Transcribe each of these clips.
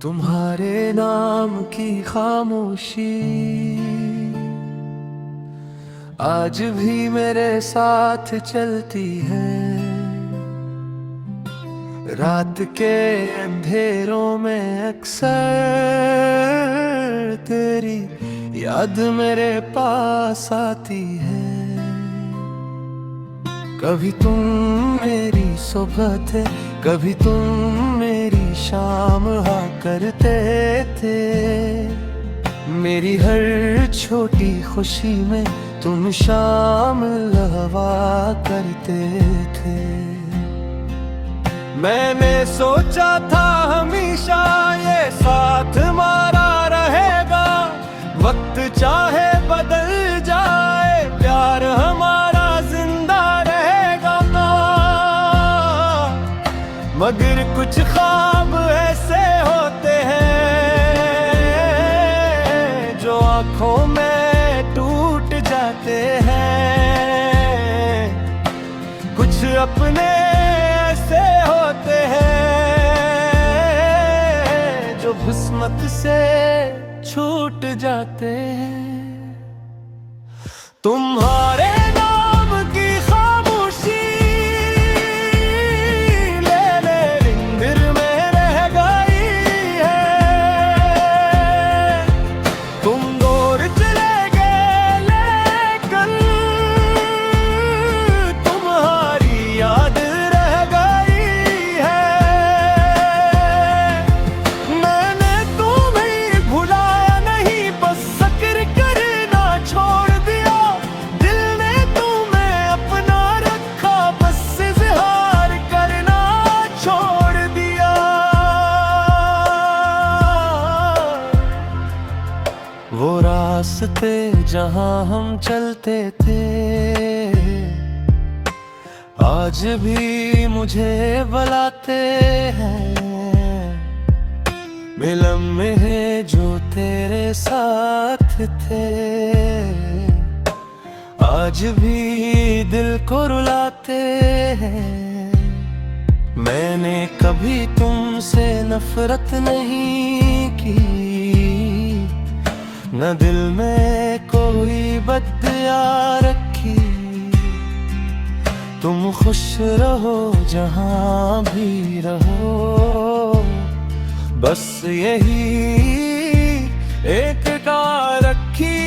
तुम्हारे नाम की खामोशी आज भी मेरे साथ चलती है। रात के अंधेरों में अक्सर तेरी याद मेरे पास आती है। कभी तुम मेरी सुबह थे, कभी तुम मेरी शाम हुआ करते थे। मेरी हर छोटी खुशी में तुम शामिल हुआ करते थे। मैंने सोचा था हमेशा ये साथ हमारा रहेगा, वक्त चाहे बदल जाए प्यार हमारा जिंदा रहेगा ना। मगर कुछ ख्वाब ऐसे होते हैं जो आंखों में टूट जाते हैं। कुछ अपने ऐसे होते हैं जो किस्मत से छूट जाते हैं। तुम्हारे नाम की खामोशी ले ले दिल में रह गई है। तुम दूर चले गए लेकिन तुम्हारी याद रह गई है। मैंने तुम्हें भुलाया नहीं, बस जिक्र करना छोड़ दिया। दिल ने तुम्हें अपना रखा, बस इज़हार करना छोड़ दिया। वो रास्ते जहां हम चलते थे आज भी मुझे बुलाते हैं। मिलन में है जो तेरे साथ थे आज भी दिल को रुलाते हैं। मैंने कभी तुमसे नफरत नहीं की, न दिल में कोई बदया रखी। तुम खुश रहो जहां भी रहो, बस यही एक का रखी।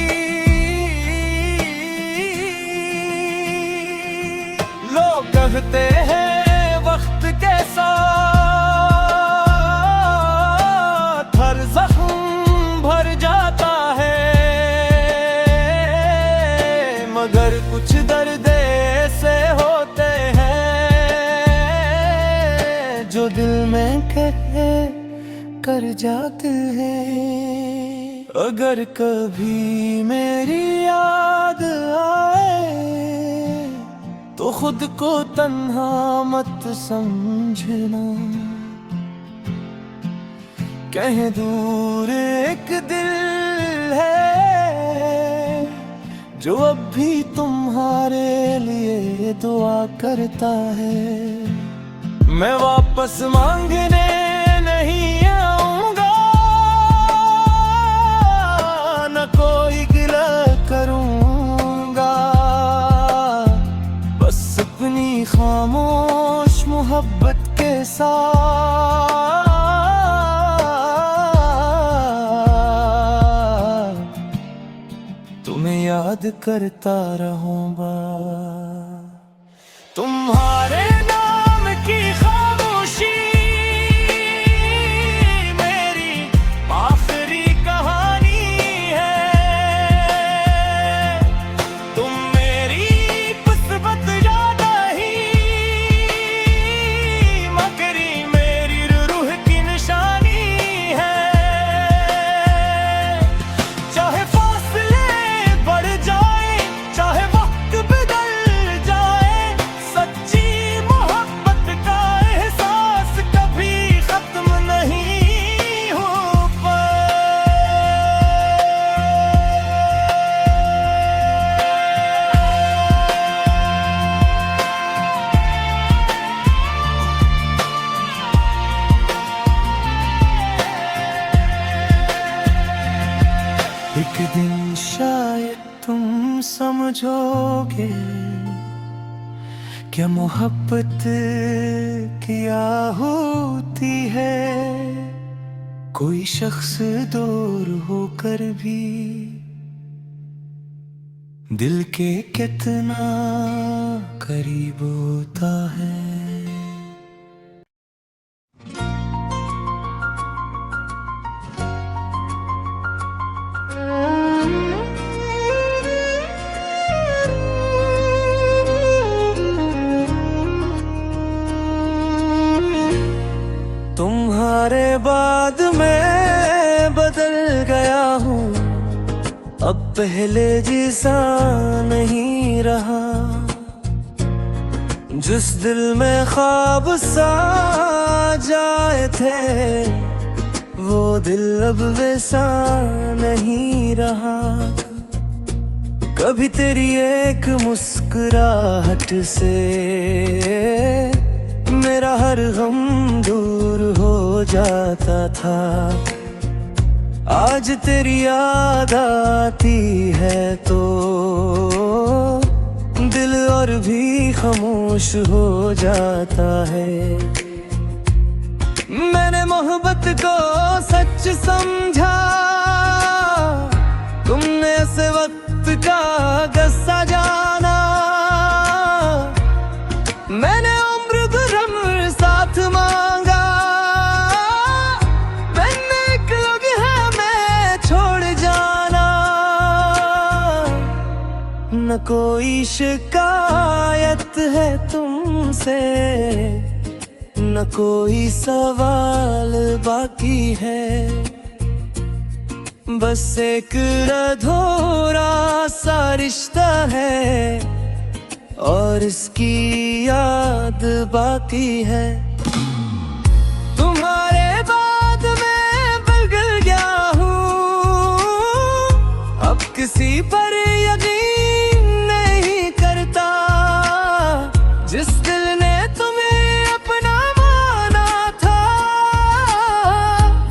लोग कहते हैं वक्त के साथ हर जख्म भर जाता है, मगर कुछ दर्द ऐसे होते हैं जो दिल में कहे कर जाते हैं। अगर कभी मेरी याद आए तो खुद को तन्हा मत समझना। कहीं दूर एक दिल है जो अब भी तुम्हारे लिए दुआ करता है। मैं वापस मांगने नहीं आऊंगा, न कोई गिला करूंगा। बस अपनी खामोश मोहब्बत के साथ तुम्हें याद करता रहूंगा। तुम्हारे नाम की खामोशी मेरी आखिरी कहानी है। तुम मेरी किस्मत या नहीं, मगर मेरी रूह की निशानी है। चाहे फासले बढ़ जाए, चाहे वक्त बदल जाए, सच्ची एक दिन शायद तुम समझोगे क्या मोहब्बत क्या होती है। कोई शख्स दूर होकर भी दिल के कितना करीब होता है। तुम्हारे बाद मैं बदल गया हूँ, अब पहले जैसा नहीं रहा। जिस दिल में ख्वाब सा जाए थे वो दिल अब वैसा नहीं रहा। कभी तेरी एक मुस्कुराहट से मेरा हर गम दूर हो जाता था। आज तेरी याद आती है तो दिल और भी खामोश हो जाता है। मैंने मोहब्बत को सच समझा, तुमने ऐसे वक्त का गस्सा जाना। मैंने उम्र भर साथ मांगा, मैंने एक लोग है मैं छोड़ जाना। न कोई शिकायत है तुमसे, न कोई सवाल बाकी है। बस एक अधूरा सा रिश्ता है और इसकी याद बाकी है। तुम्हारे बाद मैं बदल गया हूँ, अब किसी पर यकीन नहीं करता। जिस दिल ने तुम्हें अपना माना था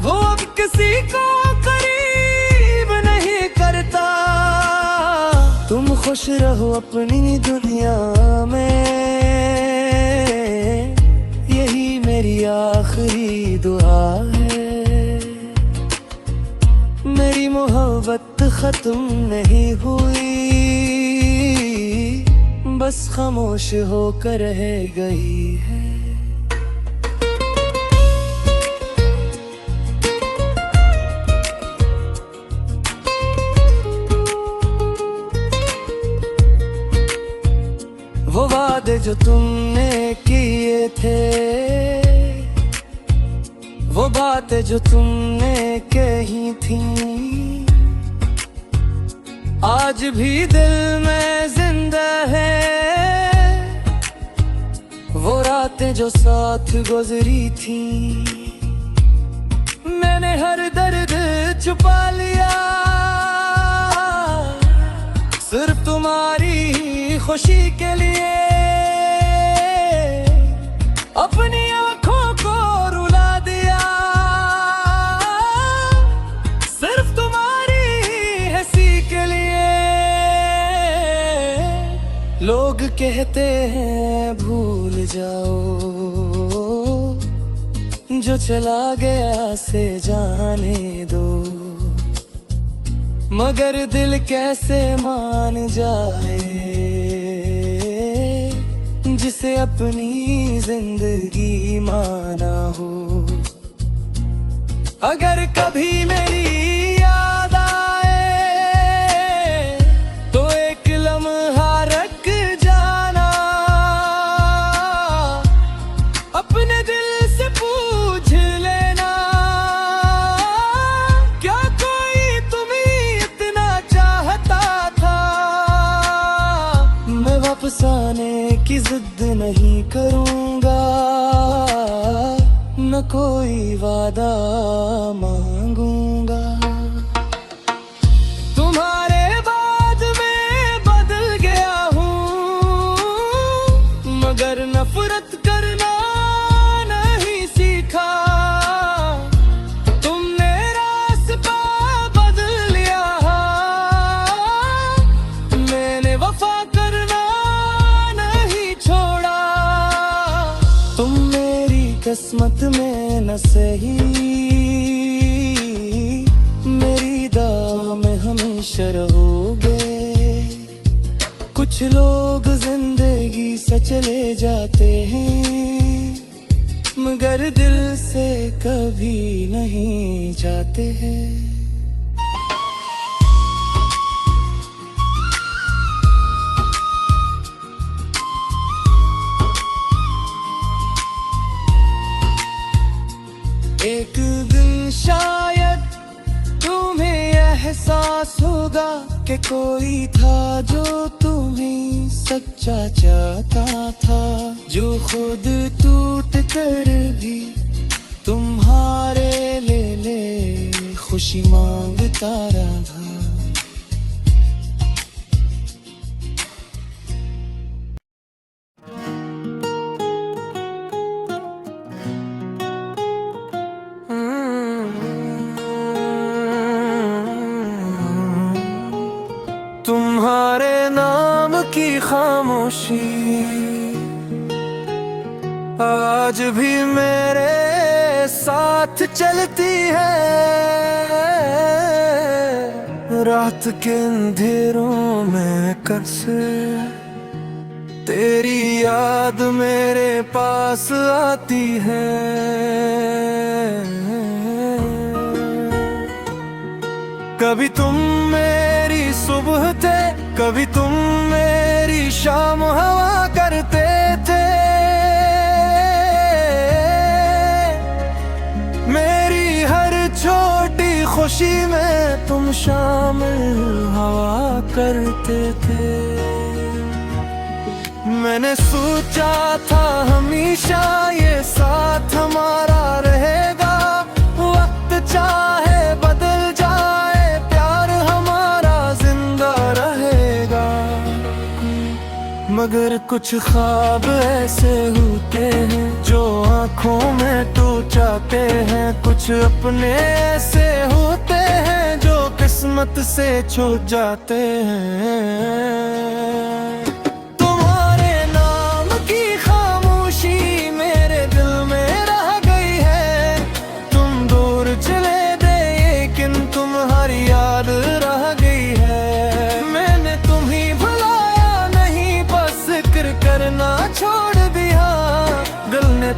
वो अब किसी को करीब नहीं करता। तुम खुश रहो अपनी दुनिया में, यही मेरी आखिरी दुआ है। मेरी मोहब्बत खत्म नहीं हुई, बस खामोश होकर रह गई है। वो वादे जो तुमने किए थे, वो बातें जो तुमने कही थी, आज भी दिल में जिंदा है। वो रातें जो साथ गुजरी थी, मैंने हर दर्द छुपा लिया सिर्फ तुम्हारी खुशी के लिए। अपनी आंखों को रुला दिया सिर्फ तुम्हारी हंसी के लिए। लोग कहते हैं भूल जाओ, जो चला गया से जाने दो। मगर दिल कैसे मान जाए जिसे अपनी जिंदगी माना हो। अगर कभी मेरी याद आए तो एक लम्हा रख जाना, अपने दिल से पूछ लेना क्या कोई तुम्हें इतना चाहता था। मैं वापस आने की जिद नहीं करूंगा, न कोई वादा मांगूंगा। तुम्हारे बाद मैं बदल गया हूँ, मगर नफरत करना नहीं सीखा। तुमने रास्ता बदल लिया, किस्मत में न सही, मेरी दुआ में हमेशा रहोगे। कुछ लोग जिंदगी से चले जाते हैं, मगर दिल से कभी नहीं जाते हैं। एक दिन शायद तुम्हें एहसास होगा कि कोई था जो तुम्हें सच्चा चाहता था, जो खुद टूट कर भी तुम्हारे ले खुशी मांगता रहा। तुम्हारे नाम की खामोशी आज भी मेरे साथ चलती है। रात के अंधेरों में कैसे तेरी याद मेरे पास आती है। कभी तुम मेरी सुबह थे, कभी तुम मेरी शाम हवा करते थे। मेरी हर छोटी खुशी में तुम शामिल हवा करते थे। मैंने सोचा था हमेशा ये साथ हमारा रहेगा, वक्त चाहे बदल जाए प्यार हमारा जिंदा रहेगा। मगर कुछ ख्वाब ऐसे होते हैं जो आंखों में टूट जाते हैं, कुछ अपने ऐसे होते हैं जो किस्मत से छूट जाते हैं।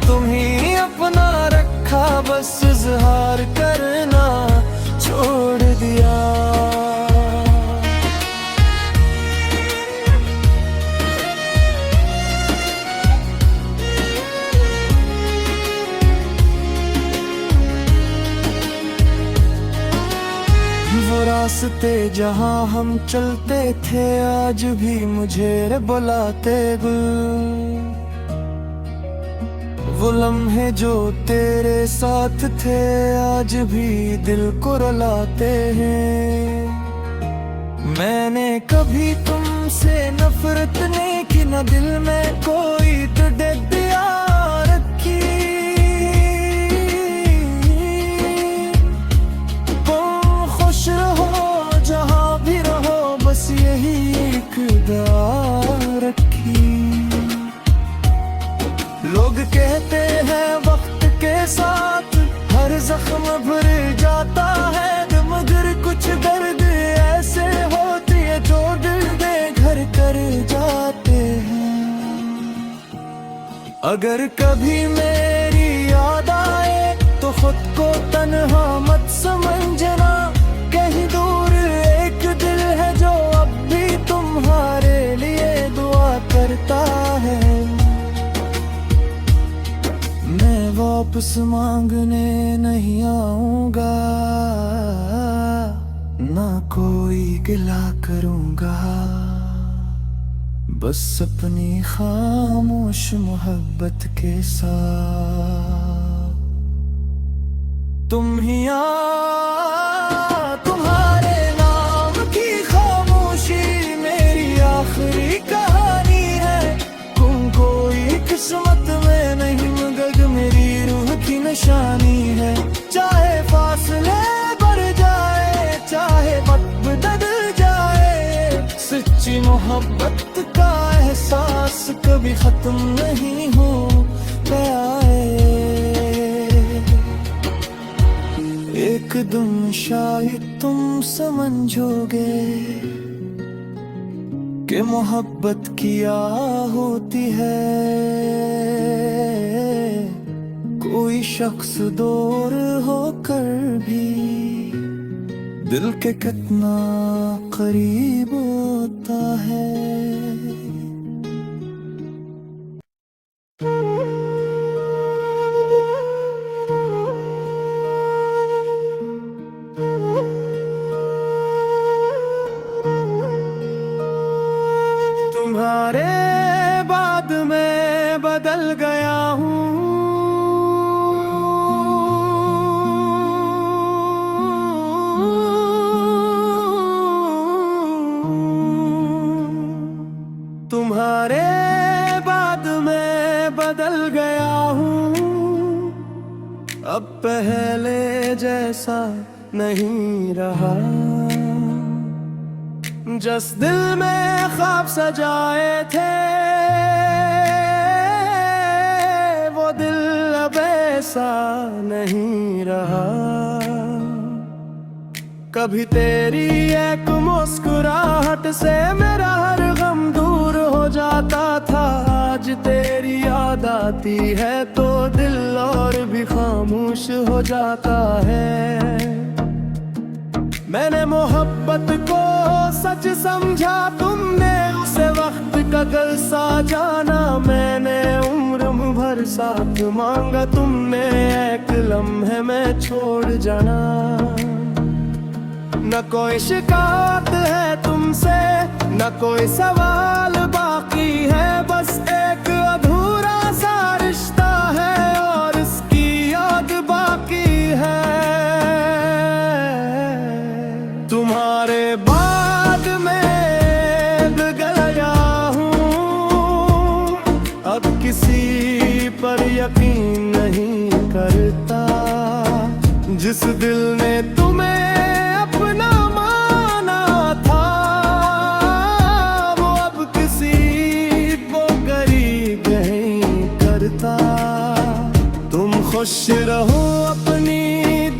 तुम ही अपना रखा, बस इज़हार करना छोड़ दिया। वो रास्ते जहाँ हम चलते थे आज भी मुझे बुलाते गुल। वो लम्हे जो तेरे साथ थे आज भी दिल को रुलाते हैं। मैंने कभी तुमसे नफरत नहीं की, न दिल में कोई दिया रखी। तुम खुश रहो जहाँ भी रहो, बस यही एक दुआ रखी। लोग कहते हैं वक्त के साथ हर जख्म भर जाता है, मगर कुछ दर्द ऐसे होती है जो दिल बेघर कर जाते हैं। अगर कभी मेरी याद आए तो खुद को तन्हा मत समझना, कहीं दूर एक दिल है जो अब भी तुम्हारे लिए दुआ करता है। वापस मांगने नहीं आऊंगा, ना कोई गिला करूंगा, बस अपनी खामोश मोहब्बत के साथ तुम ही तुम्हारे नाम की खामोशी मेरी आखिरी कहानी है। तुम कोई किस्मत में नहीं मगर मेरी रूह की निशानी है। चाहे फासले बढ़ जाए, चाहे वक्त बदल जाए, सच्ची मोहब्बत का एहसास कभी खत्म नहीं हो गया है। एक दिन शायद तुम समझोगे कि मोहब्बत क्या होती है। कोई शख्स दूर होकर भी दिल के कितना करीब होता है। तुम्हारे बाद मैं बदल गया हूँ। तुम्हारे बाद मैं बदल गया हूँ। अब पहले जैसा नहीं रहा। जिस दिल में ख्वाब सजाए थे वो दिल अब ऐसा नहीं रहा। कभी तेरी एक मुस्कुराहट से मेरा हर गम दूर हो जाता था। आज तेरी याद आती है तो दिल और भी खामोश हो जाता है। मैंने मोहब्बत को सच समझा, तुमने उसे वक्त का गल सा जाना। मैंने उम्र भर साथ मांगा, तुमने एक लम्हे में छोड़ जाना। न कोई शिकायत है तुमसे, न कोई सवाल बाकी है। बस एक अधूरा सा रिश्ता है और इसकी याद बाकी है। तुम्हारे बाद मैं गया हूँ। अब किसी पर यकीन नहीं करता। जिस दिल ने तुम्हें अपना माना था वो अब किसी को करीब नहीं करता। तुम खुश रहो अपनी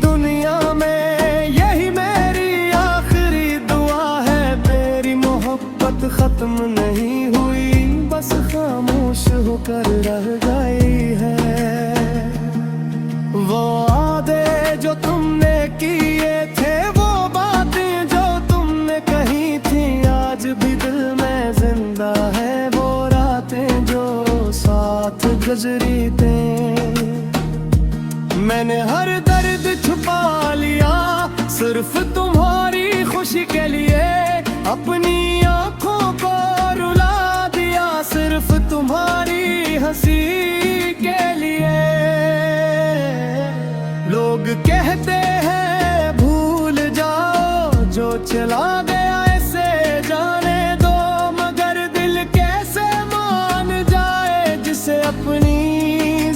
दुनिया में, यही मेरी आखिरी दुआ है। मेरी मोहब्बत खत्म नहीं हुई, बस खामोश होकर रह गई है। वो वादे जो तुमने किए थे, वो बातें जो तुमने कही थी, आज भी दिल में जिंदा है। वो रातें जो साथ गुजरी थी, मैंने हर दर्द छुपा लिया सिर्फ तुम्हारी खुशी के लिए। अपनी आंखों को रुला दिया सिर्फ तुम्हारी हंसी के लिए। लोग कहते हैं भूल जाओ जो चला गया, ऐसे जाने दो। मगर दिल कैसे मान जाए जिसे अपनी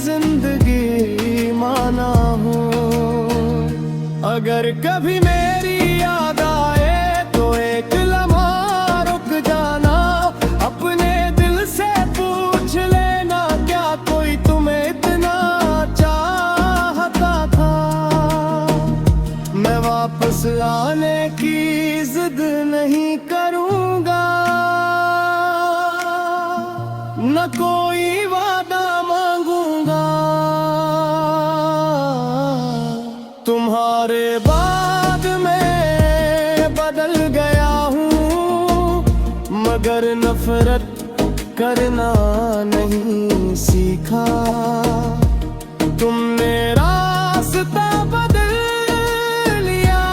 जिंदगी माना हो। अगर कभी मेरी याद आए तो एक लम्हा रुक जाना। अपने दिल से पूछ लेना, क्या कोई तुम्हें इतना चाहता था। मैं वापस आने की जिद नहीं करूँगा, न कोई वादा मांगूंगा। तुम्हारे बाद मैं बदल गया हूँ, मगर नफरत करना नहीं सीखा। तुमने रास्ता बदल लिया,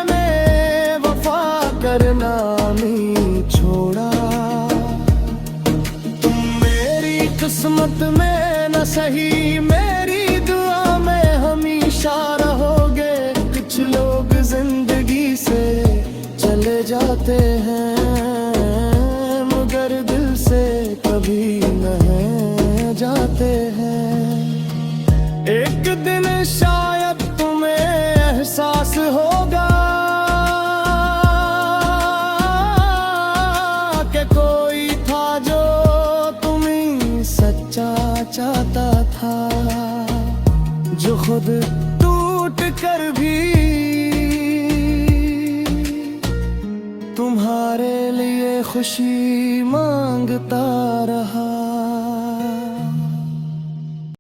मैं वफा करना नहीं छोड़ा। तुम मेरी किस्मत में न सही, मेरी दुआ में हमेशा रहोगे। कुछ लोग जिंदगी से चले जाते हैं, मगर दिल से कभी नहीं जाते हैं। एक दिन शायद तुम्हें एहसास होगा कि कोई था जो तुम्हें सच्चा चाहता था। जो खुद टूट कर भी तुम्हारे लिए खुशी मांगता रहा।